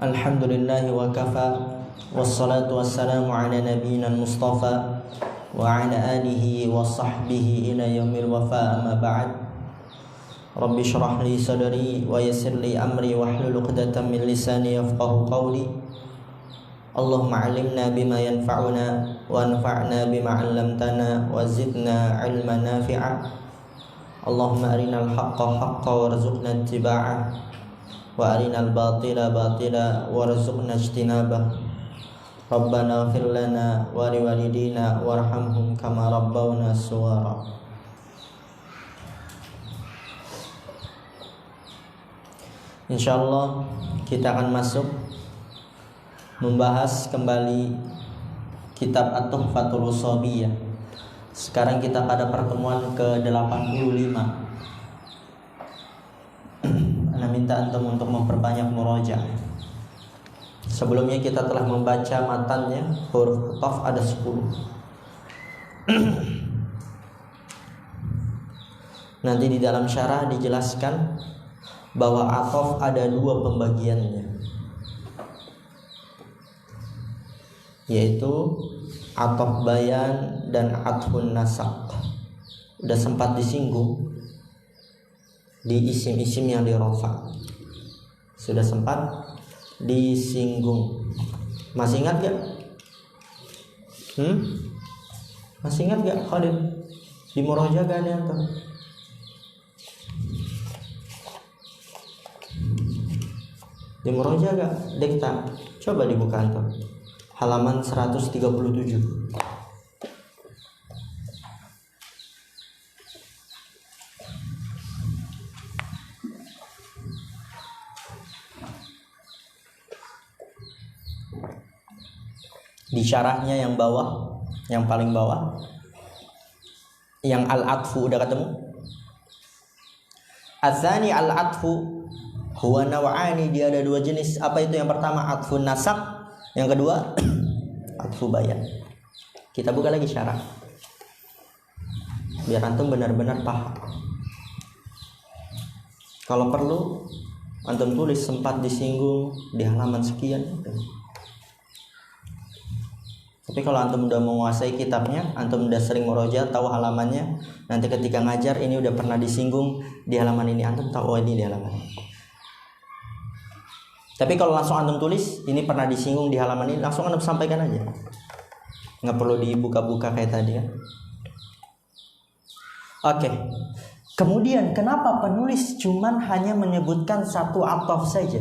Alhamdulillahi wa kafa, wassalatu wassalamu ala nabiyyina al-mustafa wa ala alihi wa sahbihi ila yaumil wafa, amma ba'd. Rabbi shrah li sadri wa yassir li amri wahlul 'uqdatam min lisani yafqahu qawli. Allahumma 'allimna bima yanfa'una wa anfa'na bima 'allamtana wa zidna 'ilman nafi'a. Allahumma arinal haqqa haqqan warzuqna ittiba'ah wa arinal batila batila warzuqna ijtinabah. Rabbana ighfir lana wa liwalidina warhamhum kama rabbawna shighara. Insyaallah kita akan masuk membahas kembali kitab At-Tuhfatul Ushabiyah. Sekarang kita pada pertemuan ke-85. Ana minta antum untuk memperbanyak murojaah. Sebelumnya kita telah membaca matannya, huruf qaf ada 10. Nanti di dalam syarah dijelaskan bahwa athof ada 2 pembagiannya, yaitu athof bayan dan athfun nasaq. Udah sempat disinggung di isim-isim yang dirofa, sudah sempat disinggung. Masih ingat gak? Masih ingat gak Khalid? Di murojaah gak nih antum? Di murojaah gak? Dikta. Coba dibuka antum. Halaman 137. Di syarahnya yang bawah, yang paling bawah, yang al-atfu udah ketemu. Adzani al-atfu huwa naw'ani, dia ada 2 jenis. Apa itu? Yang pertama atfun nasaq, yang kedua atfu bayan. Kita buka lagi syarah biar antum benar-benar paham. Kalau perlu antum tulis sempat disinggung di halaman sekian. Tapi kalau antum udah menguasai kitabnya, antum udah sering murojaah, tahu halamannya, nanti ketika ngajar ini udah pernah disinggung di halaman ini, antum tahu ini di halaman ini. Tapi kalau langsung antum tulis ini pernah disinggung di halaman ini, langsung antum sampaikan aja, nggak perlu dibuka-buka kayak tadi kan. Oke. Kemudian kenapa penulis cuman hanya menyebutkan satu athof saja,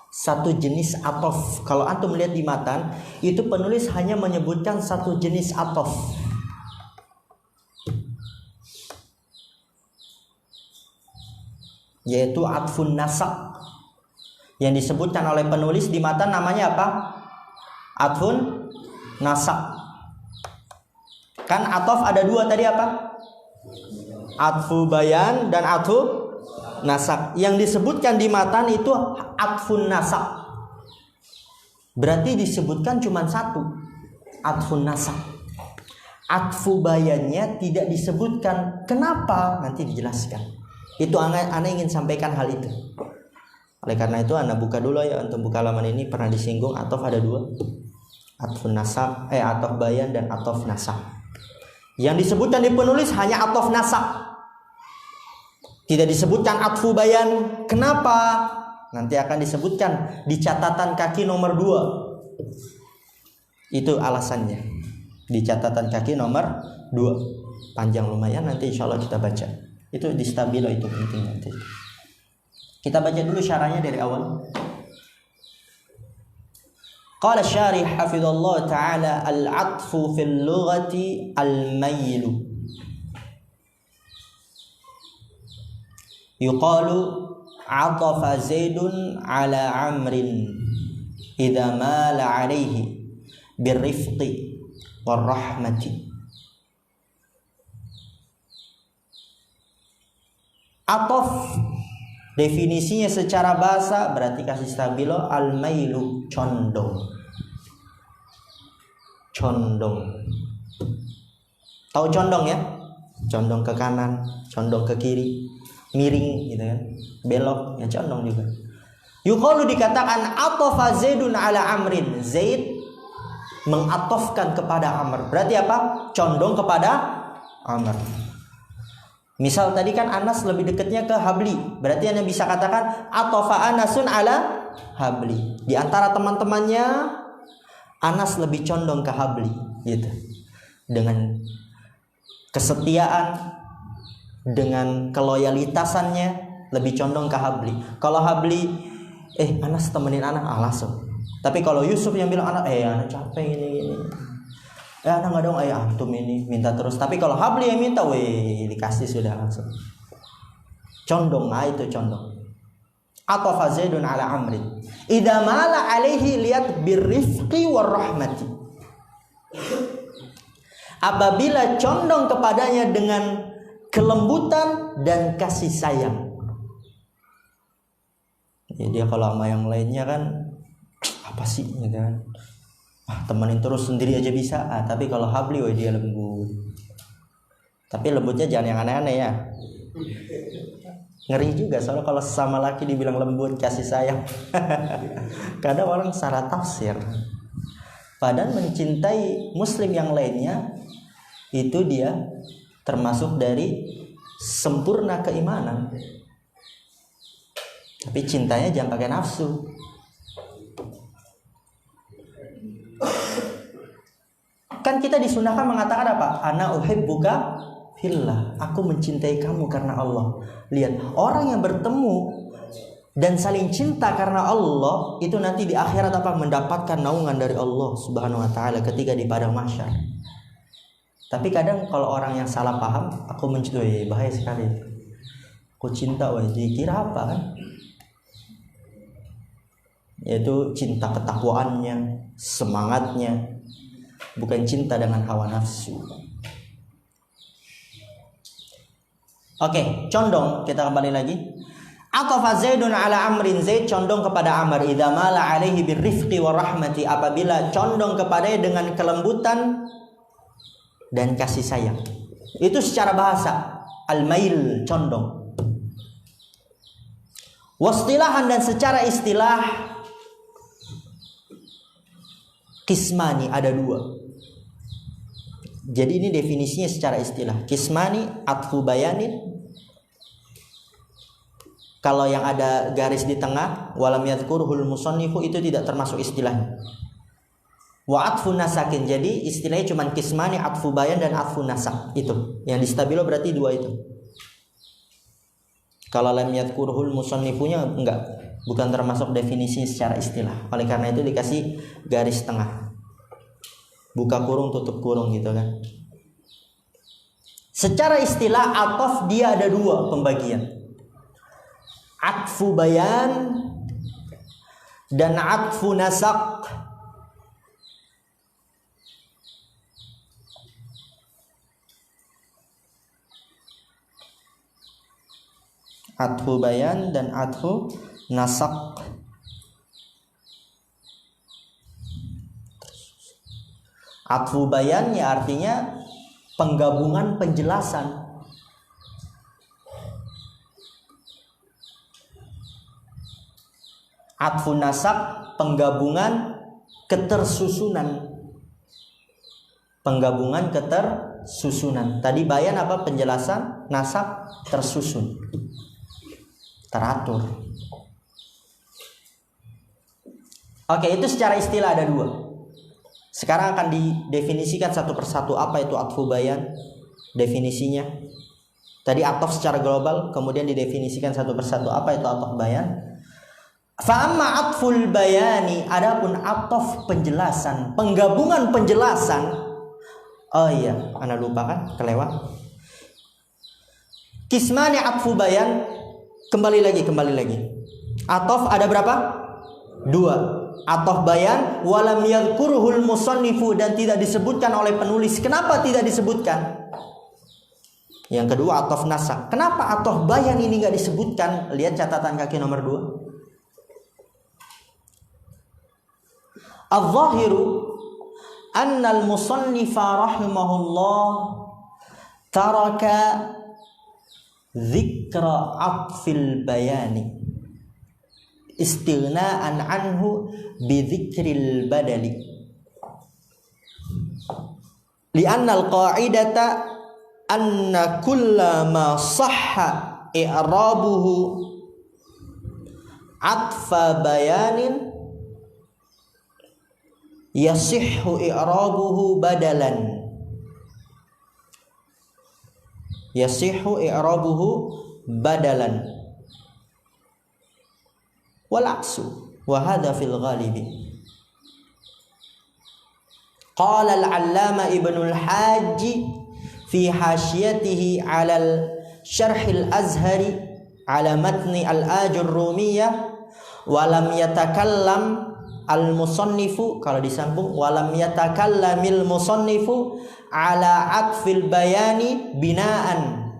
satu jenis athof? Kalau antum melihat di matan, itu penulis hanya menyebutkan satu jenis athof, yaitu atfun nasaq. Yang disebutkan oleh penulis di matan namanya apa? Atfun nasaq. Kan athof ada 2 tadi, apa? Atfu bayan dan atfu nasaq. Yang disebutkan di matan itu atfun nasaq. Berarti disebutkan cuma satu, atfun nasaq. Atfu bayannya tidak disebutkan. Kenapa? Nanti dijelaskan. Itu ana ingin sampaikan hal itu. Oleh karena itu ana buka dulu ya, untuk buka halaman ini pernah disinggung athof ada 2. Atfun nasaq, athof bayan dan athof nasaq. Yang disebutkan di penulis hanya athof nasaq. Tidak disebutkan atfu bayan. Kenapa? Nanti akan disebutkan di catatan kaki nomor 2. Itu alasannya. Di catatan kaki nomor 2. Panjang lumayan, nanti insya Allah kita baca. Itu di stabilo, itu penting nanti. Kita baca dulu syarahnya dari awal. Qala syarih hafizallahu ta'ala, al-atfu fil lughati al-maylu. Yuqalu atafa Zaidun ala Amrin idza mala alaihi birrifqi warahmati. Atof definisinya secara bahasa berarti kasih stabilo, al-mailu condong. Condong. Tahu condong ya? Condong ke kanan, condong ke kiri. miring gitu kan, belok, ya condong juga. Yuqalu dikatakan atafa Zaidun ala Amrin, Zaid mengatofkan kepada Amr. Berarti apa? Condong kepada Amr. Misal tadi kan Anas lebih dekatnya ke Habli, berarti Anda bisa katakan atafa Anasun ala Habli. Di antara teman-temannya Anas lebih condong ke Habli gitu. Dengan kesetiaan, dengan keloyalitasannya lebih condong ke Habli. Kalau Habli, Anas temenin anak, langsung. Tapi kalau Yusuf yang bilang anak, anak capek ini. Anak nggak dong, antum ini minta terus. Tapi kalau Habli yang minta, dikasih sudah langsung. Condong, itu condong. Atafa Zaidun ala Amrin. Idza mala alaihi lihat birrifqi warahmati. Apabila condong kepadanya dengan kelembutan dan kasih sayang. Ya, dia kalau sama yang lainnya kan apa sih gitu kan. Temenin terus sendiri aja bisa. Tapi kalau Habli dia lembut. Tapi lembutnya jangan yang aneh-aneh ya. Ngeri juga soalnya kalau sama laki dibilang lembut, kasih sayang. Kadang orang salah tafsir. Padahal mencintai muslim yang lainnya itu dia termasuk dari sempurna keimanan. Tapi cintanya jangan pakai nafsu. Kan kita disunahkan mengatakan apa? Ana uhibbuka fillah. Aku mencintai kamu karena Allah. Lihat, orang yang bertemu dan saling cinta karena Allah itu nanti di akhirat apa? Mendapatkan naungan dari Allah Subhanahu wa taala ketika di padang mahsyar. Tapi kadang kalau orang yang salah paham, aku mencintai, bahaya sekali. Aku cinta, dikira apa kan? Yaitu cinta ketakwaannya, semangatnya, bukan cinta dengan hawa nafsu. Oke, condong, kita kembali lagi. Atafa Zaidun ala Amrin, Zaid condong kepada Amr. Idza mala alaihi birrifqi warahmati, apabila condong kepadanya dengan kelembutan dan kasih sayang. Itu secara bahasa al-mail, condong. Wastilahan dan secara istilah kismani, ada dua. Jadi ini definisinya secara istilah. Kismani atfu bayanin. Kalau yang ada garis di tengah walam yadhkuruhul musannifu itu tidak termasuk istilahnya. Wa atfu nasakin. Jadi istilahnya cuma kismani, atfu bayan dan atfu nasak. Itu. Yang di stabilo berarti dua itu. Kalau lam yadhkuruhul musannifunya enggak, bukan termasuk definisi secara istilah. Oleh karena itu dikasih garis tengah. Buka kurung tutup kurung gitu kan. Secara istilah ataf dia ada dua pembagian. Atfu bayan dan atfu nasak. Atfu bayan dan atfu nasak. Atfu bayan ya artinya penggabungan penjelasan. Atfu nasak penggabungan ketersusunan. Penggabungan ketersusunan. Tadi bayan apa? Penjelasan, nasak tersusun. Teratur. Oke, itu secara istilah ada dua. Sekarang akan didefinisikan satu persatu apa itu atfu bayan, definisinya. Tadi ataf secara global, kemudian didefinisikan satu persatu apa itu ataf bayan. Fa amma atful bayani, adapun ataf penjelasan, penggabungan penjelasan. Oh iya, ana lupa kan, kelewat. Kismani atfu bayan. Kembali lagi. Ataf ada berapa? Dua. Ataf bayan walam yadhkuruhul musannifu, dan tidak disebutkan oleh penulis. Kenapa tidak disebutkan? Yang kedua ataf nasak. Kenapa ataf bayan ini enggak disebutkan? Lihat catatan kaki nomor 2. Al-zahiru annal musannifa rahimahullah taraka dzikra atfil bayani istighna'an anhu bi dzikril badali. Li'anna al-qa'idata anna kulla ma sahha i'rabuhu atfa bayanin yasihhu i'rabuhu badalan. Yasihhu i'rabuhu badalan wal aksu wa hadha fil ghalibi. Qala al-allama Ibnul Hajj fi hasyatihi 'ala al-syarh al-azhari 'ala matni al-ajurrumiyah wa lam yatakallam al-musannifu, kalau disambung walam yatakallamil musannifu ala atfil bayani binaan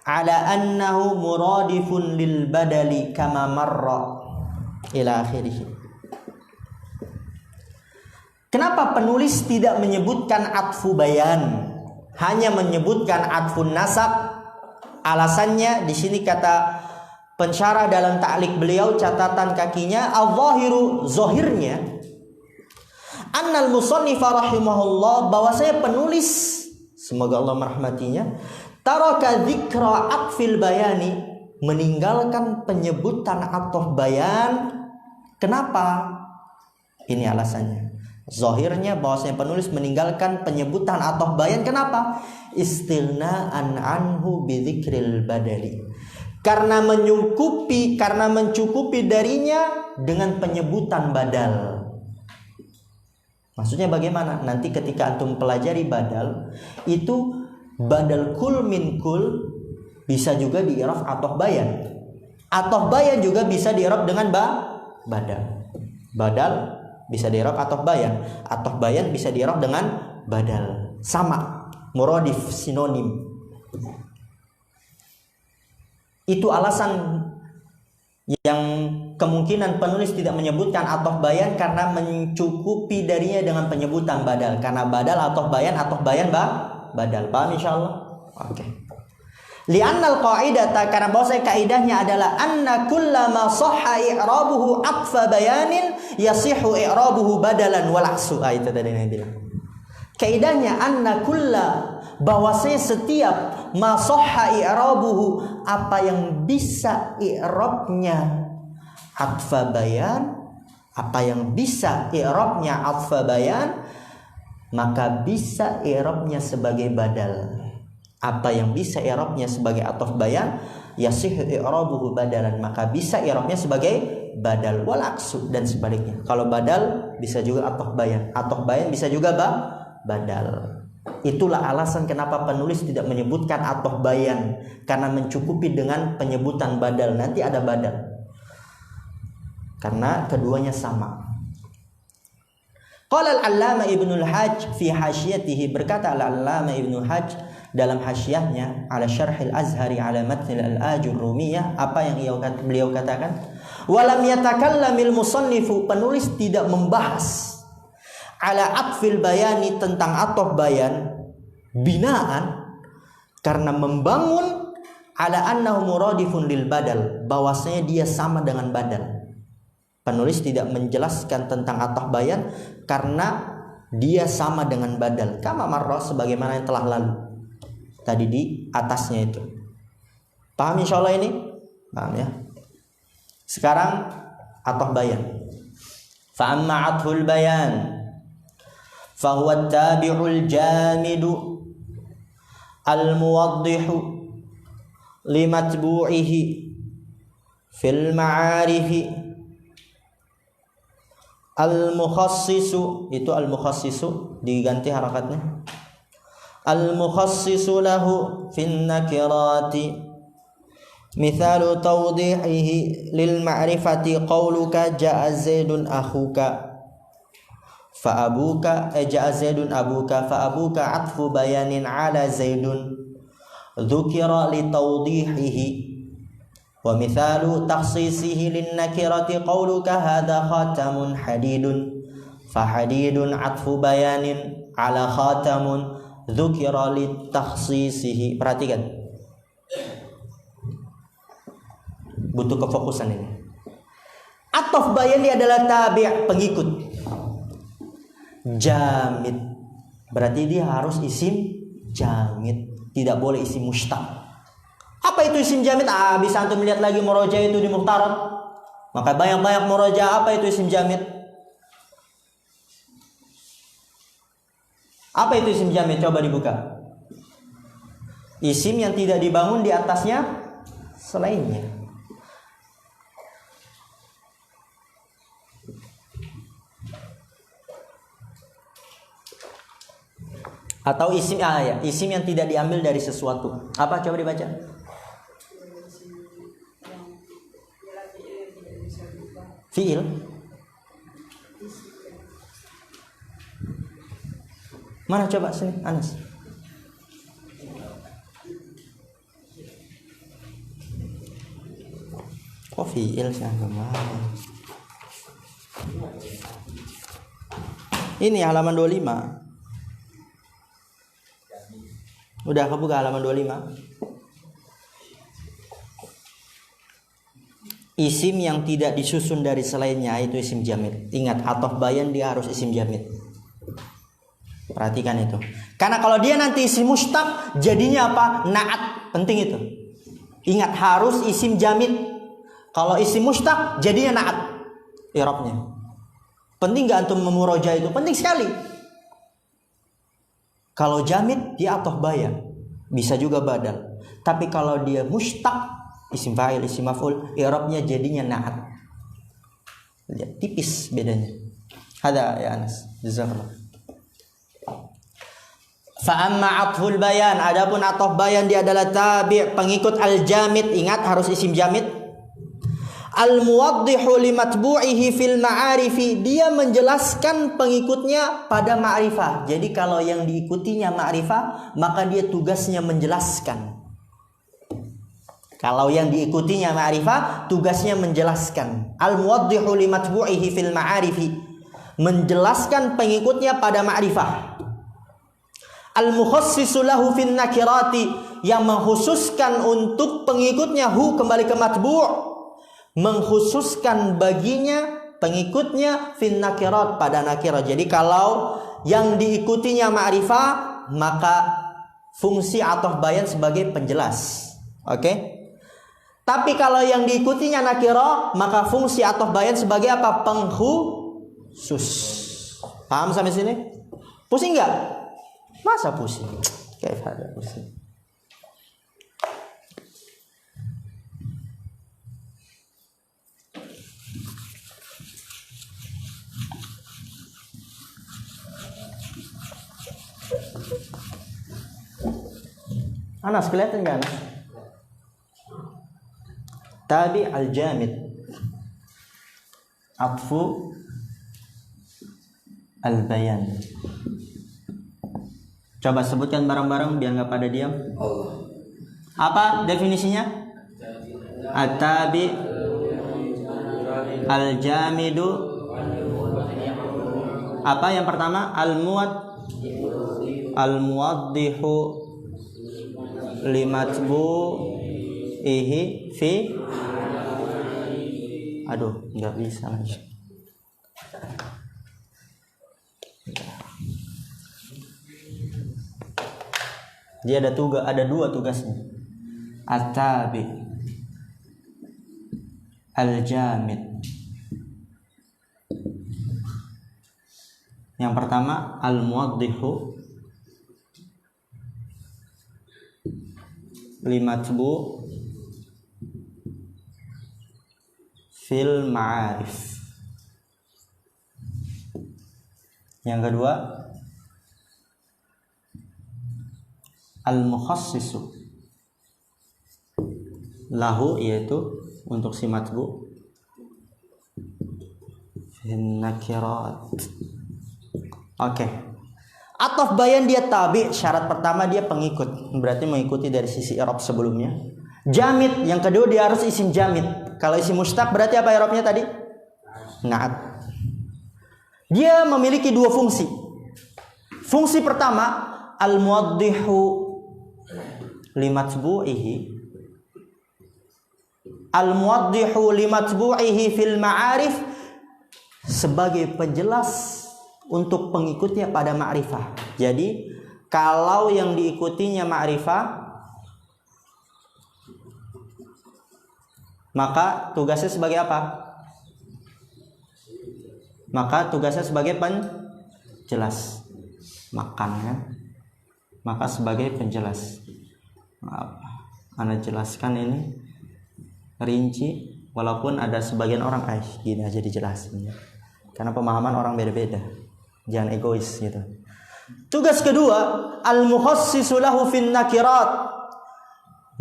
ala annahu muradifun lil badali kama marra ila akhirih. Kenapa penulis tidak menyebutkan atfu bayan, hanya menyebutkan atfun nasab? Alasannya di sini kata pensyarah dalam ta'liq beliau, catatan kakinya, al-zahiru, zohirnya, annal musannifa rahimahullah, bahwasanya penulis, semoga Allah merahmatinya, taraka dzikra atfil bayani, meninggalkan penyebutan atf bayan. Kenapa? Ini alasannya. Zohirnya bahwasanya penulis meninggalkan penyebutan atf bayan. Kenapa? Istighna'an anhu bi dzikril badali. Karena mencukupi darinya dengan penyebutan badal. Maksudnya bagaimana? Nanti ketika antum pelajari badal, itu badal kul min kul bisa juga di-i'rab atf bayan. Atf bayan juga bisa di-i'rab dengan badal. Badal bisa di-i'rab atf bayan. Atf bayan bisa di-i'rab dengan badal. Sama, muradif, sinonim. Itu alasan yang kemungkinan penulis tidak menyebutkan atf bayan, karena mencukupi darinya dengan penyebutan badal. Karena badal atf bayan badal. Paham insyaallah? Oke. Li'annal qa'idata, karena bahwasanya kaidahnya adalah anna kullama sahha i'rabuhu atfa bayanin yasihhu i'rabuhu badalan wal aksu. Itu tadi yang bilang. Kaidahnya anna kulla, bahwasanya setiap ma sahha i'rabuhu, apa yang bisa i'rabnya atfa bayan, apa yang bisa i'rabnya atfa bayan, maka bisa i'rabnya sebagai badal. Apa yang bisa i'rabnya sebagai atf bayan, yasihhu i'rabuhu badalan, maka bisa i'rabnya sebagai badal wal aksu, dan sebaliknya. Kalau badal bisa juga atf bayan bisa juga badal. Itulah alasan kenapa penulis tidak menyebutkan atf bayan, karena mencukupi dengan penyebutan badal. Nanti ada badal, karena keduanya sama. Qala al-allama Ibnul Hajj fi hasyatihi, berkata al-allama Ibnul Hajj dalam hasyahnya ala syarh al-azhari ala matn al-ajurrumiyah, apa yang beliau katakan, walam yatakallamil musannifu, penulis tidak membahas ala atfil bayani, tentang atf bayan, binaan, karena membangun ala annahu muradifun lil badal, bahwasanya dia sama dengan badal. Penulis tidak menjelaskan tentang atf bayan karena dia sama dengan badal, kama marra, sebagaimana yang telah lalu tadi di atasnya itu. Paham insyaallah ini? Paham ya? Sekarang atf bayan. Fa amma atful bayan fahuwa tabi'ul jamidu al-muwaddihu limatbu'ihi fil ma'arifi al-mukhassisu, itu al-mukhassisu diganti harakatnya, al-mukhassisu lahu fin nakirati, mithalu tawdihihi lil ma'rifati qawluka ja'a zaidun akhuka fa abuka, ja'a zaidun abuka fa abuka atfu bayanin ala zaidun dzukira li tawdihihi, wa mithalu takhsisihi lin nakirati qawluka hadha khatamun hadidun fa hadidun atfu bayanin ala khatamun dzukira li takhsisihi. Perhatikan, Butuh kefokusan ini. Ataf bayan dia adalah tabi', pengikut. Jamid, berarti dia harus isim jamid, tidak boleh isim mustaq. Apa itu isim jamid? Bisa antum lihat lagi muroja itu di Mukhtarat. Maka banyak-banyak muroja. Apa itu isim jamid? Apa itu isim jamid? Coba dibuka. Isim yang tidak dibangun di atasnya selainnya. Atau isim isim yang tidak diambil dari sesuatu. Apa? Coba dibaca. Fiil. Mana coba sini, Anas? Oh, fiil sama. Ini halaman 25. Udah kebuka halaman 25. Isim yang tidak disusun dari selainnya itu isim jamid. Ingat, ataf bayan dia harus isim jamid. Perhatikan itu. Karena kalau dia nanti isim mustaq, jadinya apa? Na'at. Penting itu. Ingat, harus isim jamid. Kalau isim mustaq, jadinya na'at. I'rabnya. Penting gak antum memuroja itu? Penting sekali. Kalau jamid dia ataf bayan, bisa juga badal. Tapi kalau dia mustaq, isim fa'il, isim maf'ul, i'rabnya jadinya na'at. Lihat tipis bedanya. Hada ya Anas. Jazakallah. Fa amma athful bayan, adapun ataf bayan dia adalah tabi', pengikut al-jamid. Ingat, harus isim jamid. Al-muwaddihu li matbu'ihi fil ma'arifi, dia menjelaskan pengikutnya pada ma'rifah. Jadi kalau yang diikutinya ma'rifah, maka dia tugasnya menjelaskan. Kalau yang diikutinya ma'rifah, tugasnya menjelaskan. Al-muwaddihu li matbu'ihi fil ma'arifi, menjelaskan pengikutnya pada ma'rifah. Al-mukhassisu lahu fin nakirati, yang mengkhususkan untuk pengikutnya, hu kembali ke matbu', mengkhususkan baginya pengikutnya fin nakirat, pada nakirah. Jadi kalau yang diikutinya ma'rifah, maka fungsi ataf bayan sebagai penjelas. Oke? Tapi kalau yang diikutinya nakirah, maka fungsi ataf bayan sebagai apa? Pengkhusus. Paham sampai sini? Pusing nggak? Masa pusing? Kayak ada pusing. Anas, kelihatan gak Anas? Tabi al-jamid, atfu al-bayan. Coba sebutkan bareng-bareng biar gak pada diam. Apa definisinya? At-tabi al-jamidu. Apa yang pertama? Al-muwaddihu limatbu'ihi fi. Aduh, nggak bisa lagi. Dia ada dua tugasnya. At-tabi al-jamid. Yang pertama al-muwaddihu limatbu fil ma'arif. Yang kedua al-mukhassisu lahu, yaitu untuk si matbu fin nakirat. Oke. Ataf bayan dia tabi, syarat pertama dia pengikut, berarti mengikuti dari sisi i'rab sebelumnya. Jamid, yang kedua dia harus isim jamid. Kalau isim mustaq berarti apa i'rabnya tadi? Na'at. Dia memiliki dua fungsi. Fungsi pertama, al-muwaddihu limatbu'ihi al-muwaddihu limatbu'ihi fil ma'arif, sebagai penjelas untuk pengikutnya pada ma'rifah. Jadi kalau yang diikutinya ma'rifah, maka tugasnya sebagai apa? Maka tugasnya sebagai penjelas. Makannya, maka sebagai penjelas. Anda jelaskan ini rinci, walaupun ada sebagian orang gini aja dijelasin, karena pemahaman orang beda-beda. Jangan egois gitu. Tugas kedua, al-mukhassisu lahu fin nakirat,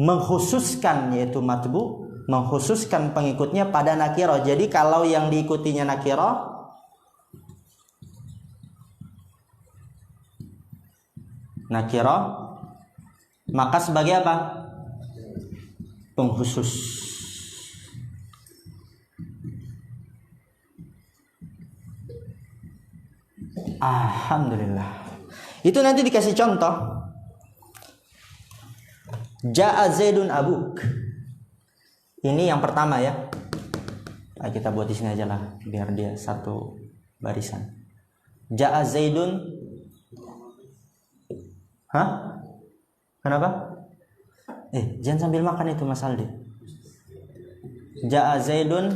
mengkhususkan, yaitu matbu, mengkhususkan pengikutnya pada nakirah. Jadi kalau yang diikutinya nakirah, maka sebagai apa? Pengkhusus. Alhamdulillah. Itu nanti dikasih contoh. Ja'a Zaidun abuk. Ini yang pertama ya. Nah, kita buat di sini aja lah, biar dia satu barisan. Ja'a Zaidun. Hah? Kenapa? Jangan sambil makan itu Mas Aldi. Ja'a Zaidun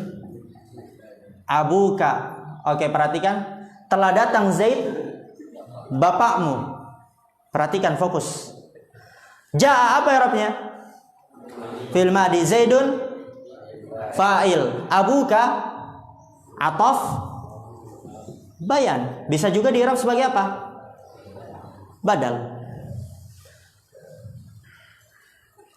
abuka. Oke, perhatikan. Telah datang Zaid, bapakmu. Perhatikan, fokus. Ja'a apa i'rabnya? Fil madi. Zaidun fa'il. Abuka ataf bayan. Bisa juga di-i'rab sebagai apa? Badal.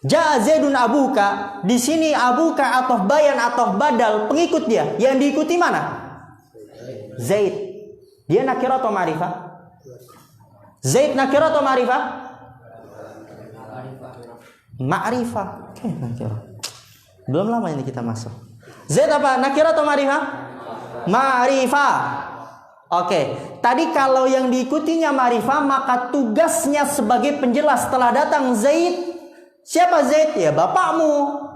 Ja'a Zaidun abuka. Di sini abuka ataf bayan ataf badal, pengikut dia. Yang diikuti mana? Zaid. Dia nakirah atau ma'rifah? Zaid nakirah atau ma'rifah? Ma'rifah. Oke, nakirah. Belum lama ini kita masuk. Zaid apa? Nakirah atau ma'rifah? Ma'rifah. Oke, tadi kalau yang diikutinya ma'rifah, maka tugasnya sebagai penjelas. Setelah datang Zaid, siapa Zaid? Ya bapakmu.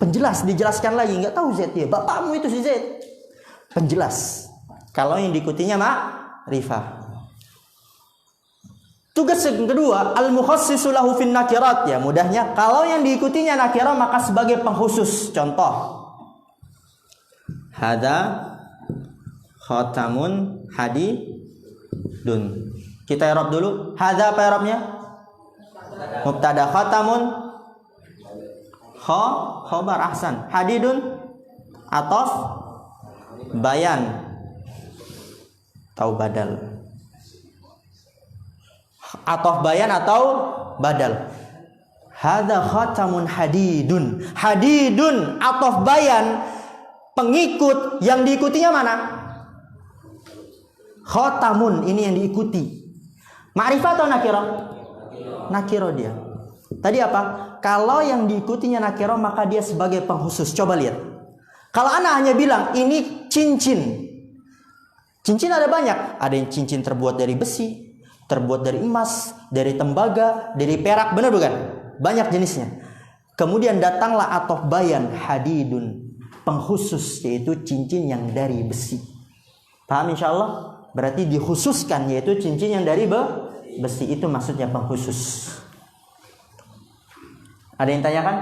Penjelas, dijelaskan lagi. Nggak tahu Zaid, ya bapakmu itu si Zaid. Penjelas. Kalau yang diikutinya ma'rifah. Tugas yang kedua, al-mukhassisu lahu fin nakirat. Ya mudahnya, kalau yang diikutinya nakirah, maka sebagai pengkhusus. Contoh, hada khatamun hadidun. Kita i'rab dulu. Hada apa i'rabnya? Mubtada. Khatamun khabar. Ahsan. Hadidun ataf bayan atau badal. Ataf bayan atau badal. Hada khatamun hadidun. Hadidun ataf bayan, pengikut. Yang diikutinya mana? Khatamun, ini yang diikuti. Ma'rifah atau nakirah? Nakirah dia. Tadi apa? Kalau yang diikutinya nakirah, maka dia sebagai pengkhusus. Coba lihat. Kalau ana hanya bilang ini cincin. Cincin ada banyak. Ada yang cincin terbuat dari besi, terbuat dari emas, dari tembaga, dari perak. Benar bukan? Banyak jenisnya. Kemudian datanglah ataf bayan hadidun, pengkhusus, yaitu cincin yang dari besi. Paham insyaallah? Berarti dikhususkan, yaitu cincin yang dari besi. Itu maksudnya pengkhusus. Ada yang tanyakan?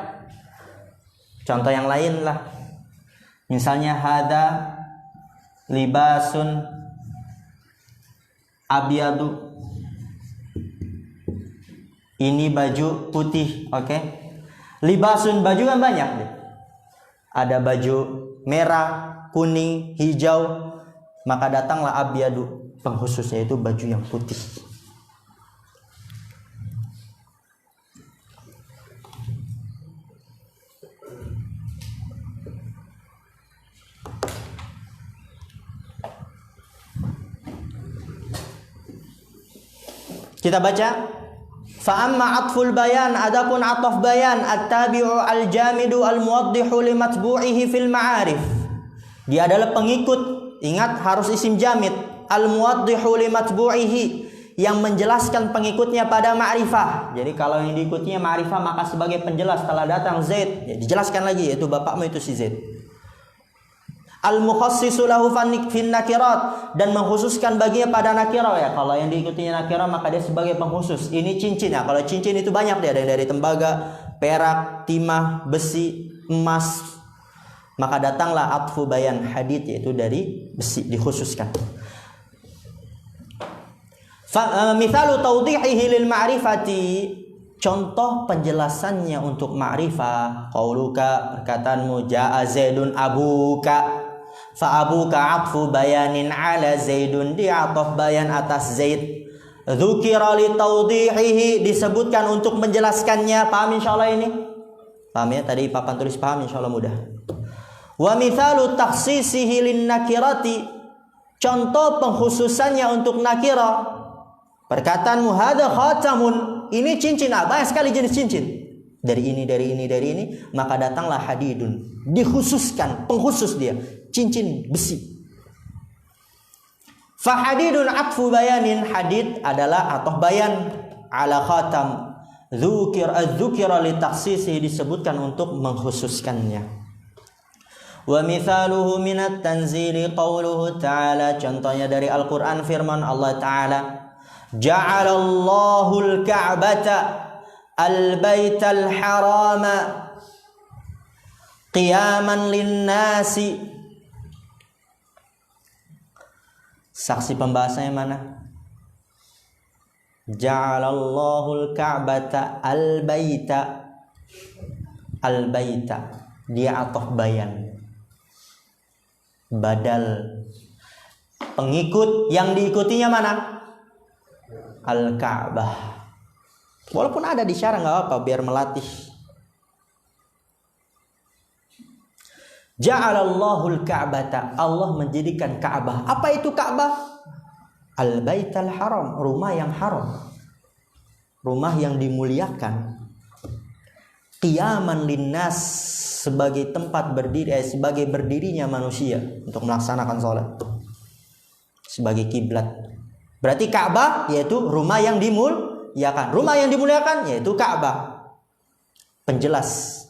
Contoh yang lain lah. Misalnya hada libasun abyadu. Ini baju putih, oke? Libasun, baju kan banyak deh. Ada baju merah, kuning, hijau. Maka datanglah abyadu, pengkhususnya itu baju yang putih. Kita baca, fa amma atful bayan, adapun ataf bayan, at-tabi'u al-jamidu al-muwaddihu limatbu'ihi fil ma'arif. Dia adalah pengikut, ingat harus isim jamid, al-muwaddihu limatbu'ihi, yang menjelaskan pengikutnya pada ma'rifah. Jadi kalau yang diikutinya ma'rifah maka sebagai penjelas telah datang Zaid, ya, dijelaskan lagi yaitu bapakmu itu si Zaid. Al-mukhassisu lahu fin nakirat, dan mengkhususkan baginya pada nakirah, ya. Kalau yang diikutinya nakirah maka dia sebagai pengkhusus. Ini cincin, ya. Kalau cincin itu banyak dia, ada yang dari tembaga, perak, timah, besi, emas. Maka datanglah atfu bayan hadid, yaitu dari besi dikhususkan. Mithalu tawdihihi lil ma'rifati, contoh penjelasannya untuk ma'rifah, qauluka, perkataanmu, ja'a Zaidun abuka, fa abuka atfu bayanin ala Zaidun, di'ataf bayan atas Zaid. Dzukira li tawdihihi, disebutkan untuk menjelaskannya. Paham insyaallah ini? Paham ya? Tadi papan tulis paham, insyaallah mudah. Wa mithalu takhsisihi lin nakirati, contoh pengkhususannya untuk nakirah, perkataanmu hadza khatamun, ini cincin, banyak sekali jenis cincin, dari ini, maka datanglah hadidun, dikhususkan, pengkhusus dia, cincin besi. Fa hadidun atfu bayanin, hadid adalah ataf bayan ala khatam, dzukira li takhsisihi, disebutkan untuk mengkhususkannya. Wa mithaluhu minat tanzili qauluhu ta'ala, contohnya dari Al-Quran firman Allah Ta'ala, ja'alallahu al-ka'bata al-baytal harama qiyaman lin-nasi. Saksi pembahasannya mana? Ja'alallahu al-ka'bata al-bayta, dia ataf bayan, badal, pengikut yang diikutinya mana? Al-Ka'bah. Walaupun ada di syarah nggak apa, biar melatih. Ja'alallahu al-Ka'bata, Allah menjadikan Ka'bah. Apa itu Ka'bah? Al-Baital Haram, rumah yang haram, rumah yang dimuliakan. Qiyaman linnas, sebagai tempat berdiri, sebagai berdirinya manusia untuk melaksanakan sholat, sebagai kiblat. Berarti Ka'bah yaitu rumah yang dimuliakan. Rumah yang dimuliakan yaitu Ka'bah. Penjelas.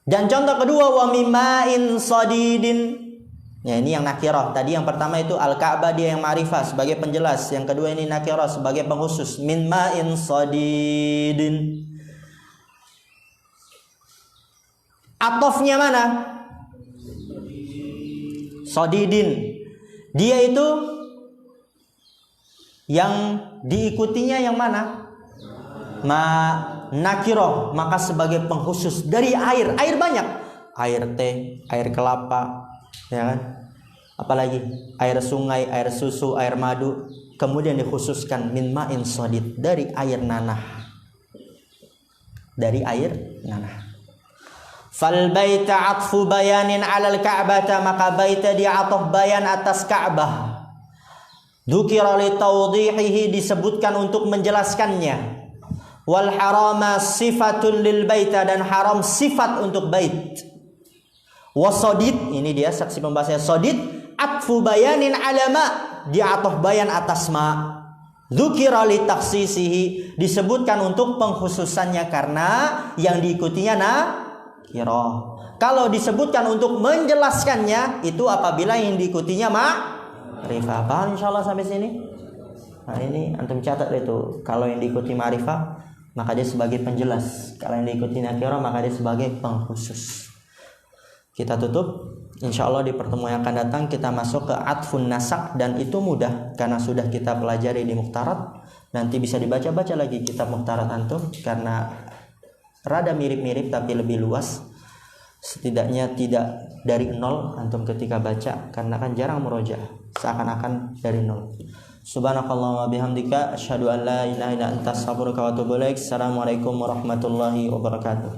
Dan contoh kedua, wa mima'in sadidin. Ya, ini yang nakirah. Tadi yang pertama itu al-Ka'bah, dia yang ma'rifah sebagai penjelas. Yang kedua ini nakirah sebagai pengkhusus. Min ma'in sadidin. Atofnya mana? Sadidin. Dia itu yang diikutinya yang mana? Nakiroh, maka sebagai pengkhusus dari air. Air banyak. Air teh, air kelapa, ya kan? Apalagi air sungai, air susu, air madu. Kemudian dikhususkan min ma'in sadid, dari air nanah. Dari air nanah. Fal baita atfu bayanin 'alal ka'bata, maka baita dia ataf bayan atas Ka'bah. Dzukira li tawdihihi, disebutkan untuk menjelaskannya. Wal harama sifatun lil baita, dan haram sifat untuk bait. Wasadid, ini dia saksi pembahasannya. Sadid atfu bayanin 'ala ma, dia ataf bayan atas ma. Dzukira li takhsisihi, disebutkan untuk pengkhususannya karena yang diikutinya nakirah. Kalau disebutkan untuk menjelaskannya, itu apabila yang diikutinya ma'rifah. Paham insyaallah sampai sini? Nah, ini antum catat itu. Kalau yang diikuti ma'rifah, maka dia sebagai penjelas. Kalau yang diikuti nakirah, maka dia sebagai pengkhusus. Kita tutup. Insyaallah di pertemuan yang akan datang kita masuk ke atfun nasak, dan itu mudah karena sudah kita pelajari di Mukhtarat. Nanti bisa dibaca-baca lagi kitab Mukhtarat antum karena rada mirip-mirip tapi lebih luas. Setidaknya tidak dari nol antum ketika baca, karena kan jarang murojaah, seakan-akan dari nol. Subhanakallahumma bihamdika asyhadu an la ilaha illa anta astaghfiruka wa atubu ilaik. Assalamualaikum warahmatullahi wabarakatuh.